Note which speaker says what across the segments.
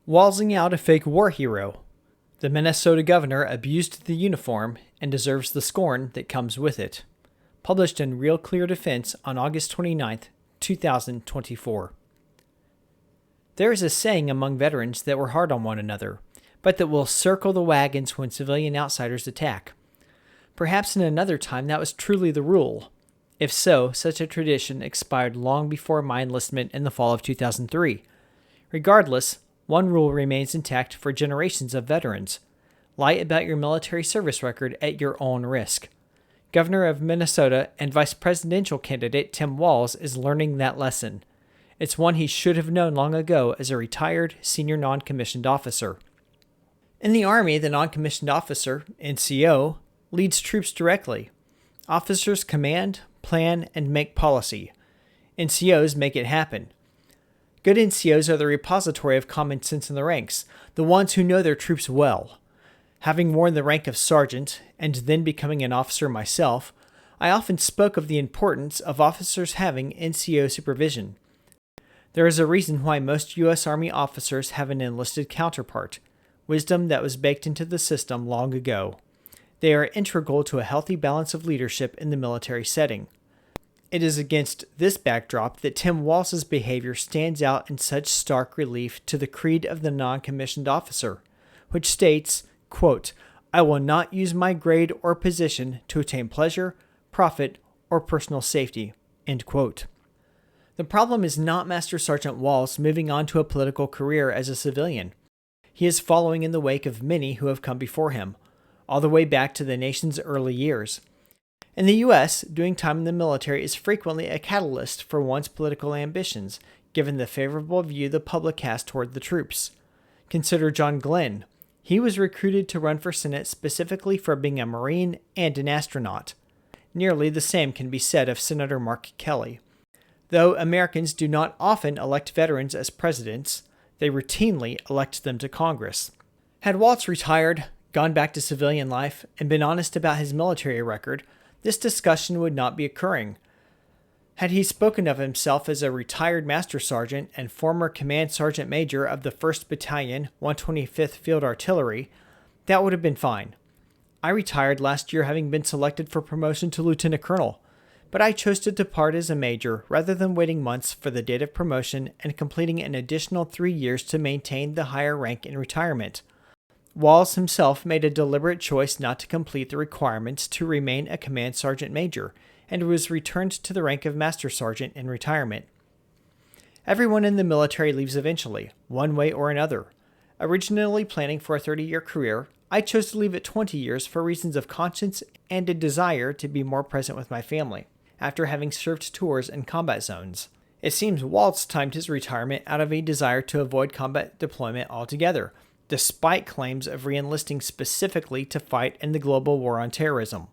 Speaker 1: Walzing out a fake war hero. The Minnesota governor abused the uniform and deserves the scorn that comes with it. Published in Real Clear Defense on August 29, 2024. There is a saying among veterans that we're hard on one another, but that will circle the wagons when civilian outsiders attack. Perhaps in another time that was truly the rule. If so, such a tradition expired long before my enlistment in the fall of 2003. Regardless, one rule remains intact for generations of veterans. Lie about your military service record at your own risk. Governor of Minnesota and vice presidential candidate Tim Walz is learning that lesson. It's one he should have known long ago as a retired senior non-commissioned officer. In the Army, the non-commissioned officer, NCO, leads troops directly. Officers command, plan, and make policy. NCOs make it happen. Good NCOs are the repository of common sense in the ranks, the ones who know their troops well. Having worn the rank of sergeant, and then becoming an officer myself, I often spoke of the importance of officers having NCO supervision. There is a reason why most U.S. Army officers have an enlisted counterpart, wisdom that was baked into the system long ago. They are integral to a healthy balance of leadership in the military setting. It is against this backdrop that Tim Walz's behavior stands out in such stark relief to the creed of the non-commissioned officer, which states, quote, "I will not use my grade or position to attain pleasure, profit, or personal safety," end quote. The problem is not Master Sergeant Walz moving on to a political career as a civilian. He is following in the wake of many who have come before him, all the way back to the nation's early years. In the U.S., doing time in the military is frequently a catalyst for one's political ambitions, given the favorable view the public has toward the troops. Consider John Glenn. He was recruited to run for Senate specifically for being a Marine and an astronaut. Nearly the same can be said of Senator Mark Kelly. Though Americans do not often elect veterans as presidents, they routinely elect them to Congress. Had Walz retired, gone back to civilian life, and been honest about his military record, this discussion would not be occurring. Had he spoken of himself as a retired master sergeant and former command sergeant major of the 1st Battalion, 125th Field Artillery, that would have been fine. I retired last year having been selected for promotion to lieutenant colonel, but I chose to depart as a major rather than waiting months for the date of promotion and completing an additional 3 years to maintain the higher rank in retirement. Walz himself made a deliberate choice not to complete the requirements to remain a command sergeant major, and was returned to the rank of master sergeant in retirement. Everyone in the military leaves eventually, one way or another. Originally planning for a 30-year career, I chose to leave at 20 years for reasons of conscience and a desire to be more present with my family, after having served tours in combat zones. It seems Walz timed his retirement out of a desire to avoid combat deployment altogether, despite claims of re-enlisting specifically to fight in the global war on terrorism.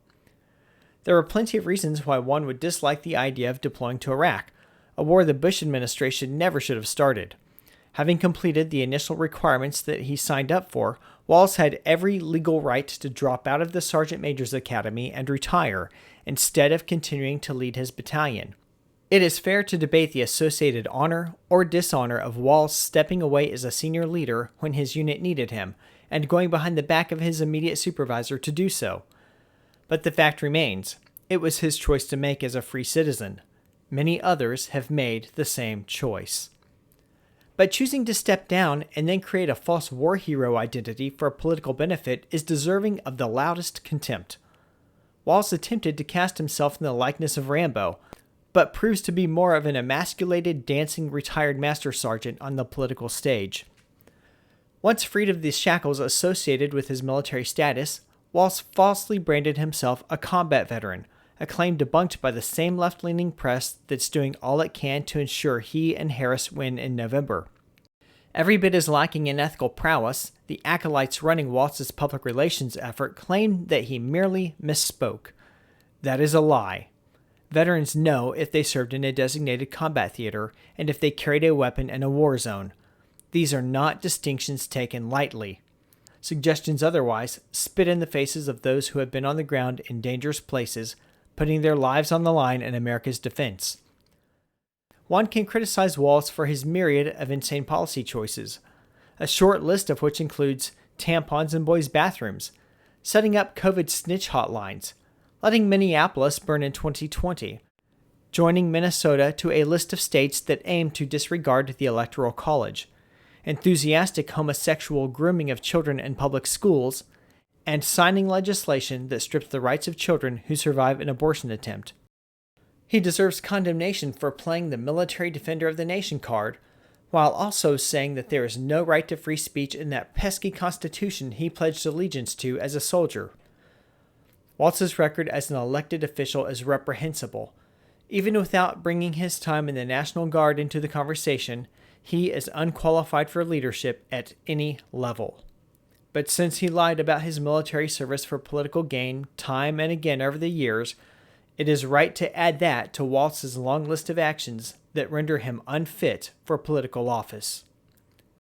Speaker 1: There are plenty of reasons why one would dislike the idea of deploying to Iraq, a war the Bush administration never should have started. Having completed the initial requirements that he signed up for, Walz had every legal right to drop out of the Sergeant Major's Academy and retire, instead of continuing to lead his battalion. It is fair to debate the associated honor or dishonor of Walz stepping away as a senior leader when his unit needed him, and going behind the back of his immediate supervisor to do so. But the fact remains, it was his choice to make as a free citizen. Many others have made the same choice. But choosing to step down and then create a false war hero identity for political benefit is deserving of the loudest contempt. Walz attempted to cast himself in the likeness of Rambo, but proves to be more of an emasculated, dancing retired master sergeant on the political stage. Once freed of the shackles associated with his military status, Walz falsely branded himself a combat veteran, a claim debunked by the same left-leaning press that's doing all it can to ensure he and Harris win in November. Every bit as lacking in ethical prowess, the acolytes running Walz's public relations effort claim that he merely misspoke. That is a lie. Veterans know if they served in a designated combat theater and if they carried a weapon in a war zone. These are not distinctions taken lightly. Suggestions otherwise spit in the faces of those who have been on the ground in dangerous places, putting their lives on the line in America's defense. One can criticize Walz for his myriad of insane policy choices, a short list of which includes tampons in boys' bathrooms, setting up COVID snitch hotlines, letting Minneapolis burn in 2020, joining Minnesota to a list of states that aim to disregard the Electoral College, enthusiastic homosexual grooming of children in public schools, and signing legislation that strips the rights of children who survive an abortion attempt. He deserves condemnation for playing the military defender of the nation card, while also saying that there is no right to free speech in that pesky Constitution he pledged allegiance to as a soldier. Walz's record as an elected official is reprehensible. Even without bringing his time in the National Guard into the conversation, he is unqualified for leadership at any level. But since he lied about his military service for political gain time and again over the years, it is right to add that to Walz's long list of actions that render him unfit for political office.